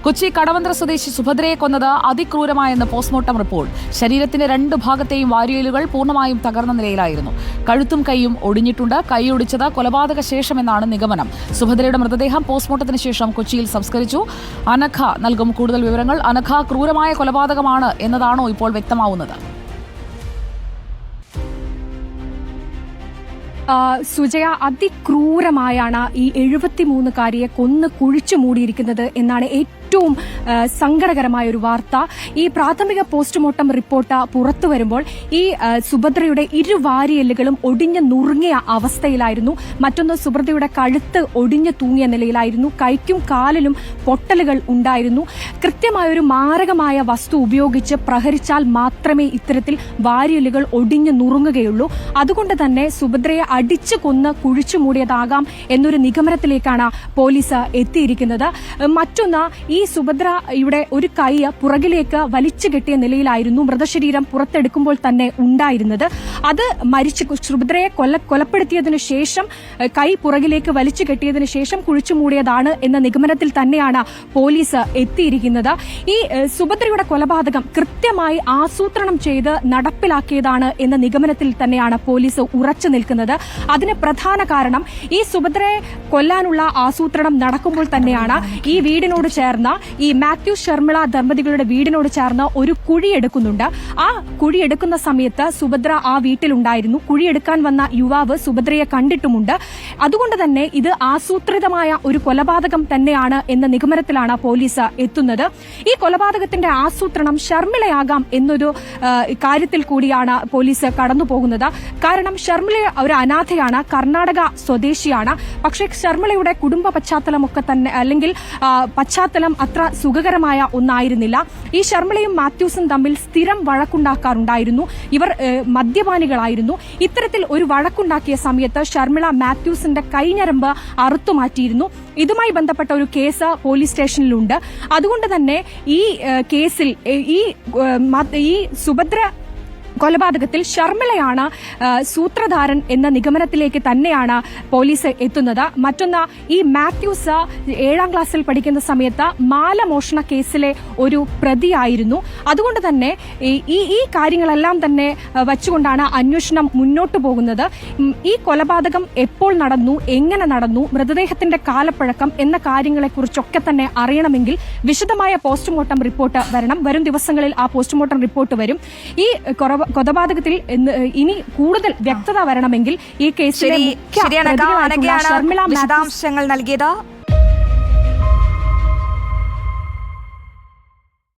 കൊച്ചി കടവന്ത്ര സ്വദേശി സുഭദ്രയെ കൊന്നത് അതിക്രൂരമായെന്ന് postmortem report. ശരീരത്തിന്റെ 2 ഭാഗത്തെയും വാരിയലുകൾ പൂർണ്ണമായും തകർന്ന നിലയിലായിരുന്നു. കഴുത്തും കൈയും ഒടിഞ്ഞിട്ടുണ്ട്. കൈ ഒടിച്ചത് കൊലപാതക ശേഷമെന്നാണ് നിഗമനം. സുഭദ്രയുടെ മൃതദേഹം പോസ്റ്റ്മോർട്ടത്തിന് ശേഷം കൊച്ചിയിൽ സംസ്കരിച്ചു. അനഘ നൽകും കൂടുതൽ വിവരങ്ങൾ. അനഘ, ക്രൂരമായ കൊലപാതകമാണ് എന്നതാണോ ഇപ്പോൾ വ്യക്തമാവുന്നത്? സുജയ, അതിക്രൂരമായാണ് ഈ 73-കാരിയെ കൊന്ന് കുഴിച്ചു മൂടിയിരിക്കുന്നത് എന്നാണ് ഏറ്റവും സങ്കടകരമായ ഒരു വാർത്ത. ഈ പ്രാഥമിക പോസ്റ്റ്മോർട്ടം റിപ്പോർട്ട് പുറത്തു വരുമ്പോൾ ഈ സുഭദ്രയുടെ ഇരുവാരിയെല്ലുകളും ഒടിഞ്ഞു നുറുങ്ങിയ അവസ്ഥയിലായിരുന്നു. മറ്റൊന്ന്, സുഭദ്രയുടെ കഴുത്ത് ഒടിഞ്ഞു തൂങ്ങിയ നിലയിലായിരുന്നു. കൈക്കും കാലിലും പൊട്ടലുകൾ ഉണ്ടായിരുന്നു. കൃത്യമായൊരു മാരകമായ വസ്തു ഉപയോഗിച്ച് പ്രഹരിച്ചാൽ മാത്രമേ ഇത്തരത്തിൽ വാരിയെല്ലുകൾ ഒടിഞ്ഞു നുറുങ്ങുകയുള്ളൂ. അതുകൊണ്ട് തന്നെ സുഭദ്രയെ അടിച്ചു കൊന്ന് കുഴിച്ചു മൂടിയതാകാം എന്നൊരു നിഗമനത്തിലേക്കാണ് പോലീസ് എത്തിയിരിക്കുന്നത്. മറ്റൊന്ന്, ഈ സുഭദ്രയുടെ ഒരു കൈ പുറകിലേക്ക് വലിച്ചു കെട്ടിയ നിലയിലായിരുന്നു മൃതശരീരം പുറത്തെടുക്കുമ്പോൾ തന്നെ ഉണ്ടായിരുന്നത്. അത് സുഭദ്രയെ കൊലപ്പെടുത്തിയതിനു ശേഷം കൈ പുറകിലേക്ക് വലിച്ചു കെട്ടിയതിനു ശേഷം കുഴിച്ചു മൂടിയതാണ് എന്ന നിഗമനത്തിൽ തന്നെയാണ് പോലീസ് എത്തിയിരിക്കുന്നത്. ഈ സുഭദ്രയുടെ കൊലപാതകം കൃത്യമായി ആസൂത്രണം ചെയ്ത് നടപ്പിലാക്കിയതാണ് എന്ന നിഗമനത്തിൽ തന്നെയാണ് പോലീസ് ഉറച്ചു നിൽക്കുന്നത്. അതിന് പ്രധാന കാരണം ഈ സുഭദ്രയെ കൊല്ലാനുള്ള ആസൂത്രണം നടക്കുമ്പോൾ തന്നെയാണ് ഈ വീടിനോട് ചേർന്ന ഈ മാത്യു ശർമിള ദമ്പതികളുടെ വീടിനോട് ചേർന്ന് ഒരു കുഴിയെടുക്കുന്നുണ്ട്. ആ കുഴിയെടുക്കുന്ന സമയത്ത് സുഭദ്ര ആ വീട്ടിലുണ്ടായിരുന്നു. കുഴിയെടുക്കാൻ വന്ന യുവാവ് സുഭദ്രയെ കണ്ടിട്ടുമുണ്ട്. അതുകൊണ്ട് തന്നെ ഇത് ആസൂത്രിതമായ ഒരു കൊലപാതകം തന്നെയാണ് എന്ന നിഗമനത്തിലാണ് പോലീസ് എത്തുന്നത്. ഈ കൊലപാതകത്തിന്റെ ആസൂത്രണം ശർമിളയാകാം എന്നൊരു കാര്യത്തിൽ കൂടിയാണ് പോലീസ് കടന്നുപോകുന്നത്. കാരണം ശർമിള ഒരു അനാഥയാണ്, കർണാടക സ്വദേശിയാണ്. പക്ഷേ ശർമിളയുടെ കുടുംബ പശ്ചാത്തലമൊക്കെ തന്നെ അല്ലെങ്കിൽ പശ്ചാത്തലം അത്ര സുഖകരമായ ഒന്നായിരുന്നില്ല. ഈ ശർമിളയും മാത്യൂസും തമ്മിൽ സ്ഥിരം വഴക്കുണ്ടാക്കാറുണ്ടായിരുന്നു. ഇവർ മദ്യപാനികളായിരുന്നു. ഇത്തരത്തിൽ ഒരു വഴക്കുണ്ടാക്കിയ സമയത്ത് ശർമിള മാത്യൂസിന്റെ കൈഞ്ഞരമ്പ് അറുത്തുമാറ്റിയിരുന്നു. ഇതുമായി ബന്ധപ്പെട്ട ഒരു കേസ് പോലീസ് സ്റ്റേഷനിലുണ്ട്. അതുകൊണ്ട് തന്നെ ഈ കേസിൽ ഈ സുഭദ്ര കൊലപാതകത്തിൽ ശർമിളയാണ് സൂത്രധാരൻ എന്ന നിഗമനത്തിലേക്ക് തന്നെയാണ് പോലീസ് എത്തുന്നത്. മറ്റൊന്ന്, ഈ മാത്യൂസ് 7ാം ക്ലാസ്സിൽ പഠിക്കുന്ന സമയത്ത് മാലമോഷണ കേസിലെ ഒരു പ്രതിയായിരുന്നു. അതുകൊണ്ട് തന്നെ ഈ കാര്യങ്ങളെല്ലാം തന്നെ വച്ചുകൊണ്ടാണ് അന്വേഷണം മുന്നോട്ടു പോകുന്നത്. ഈ കൊലപാതകം എപ്പോൾ നടന്നു, എങ്ങനെ നടന്നു, മൃതദേഹത്തിന്റെ കാലപ്പഴക്കം എന്ന കാര്യങ്ങളെക്കുറിച്ചൊക്കെ തന്നെ അറിയണമെങ്കിൽ വിശദമായ പോസ്റ്റ്മോർട്ടം റിപ്പോർട്ട് വരണം. വരും ദിവസങ്ങളിൽ ആ പോസ്റ്റ്മോർട്ടം റിപ്പോർട്ട് വരും. ഈ കൊലപാതകത്തിൽ ഇനി കൂടുതൽ വ്യക്തത വരണമെങ്കിൽ ഈ കേസിലെ വിശദാംശങ്ങൾ നൽകിയത്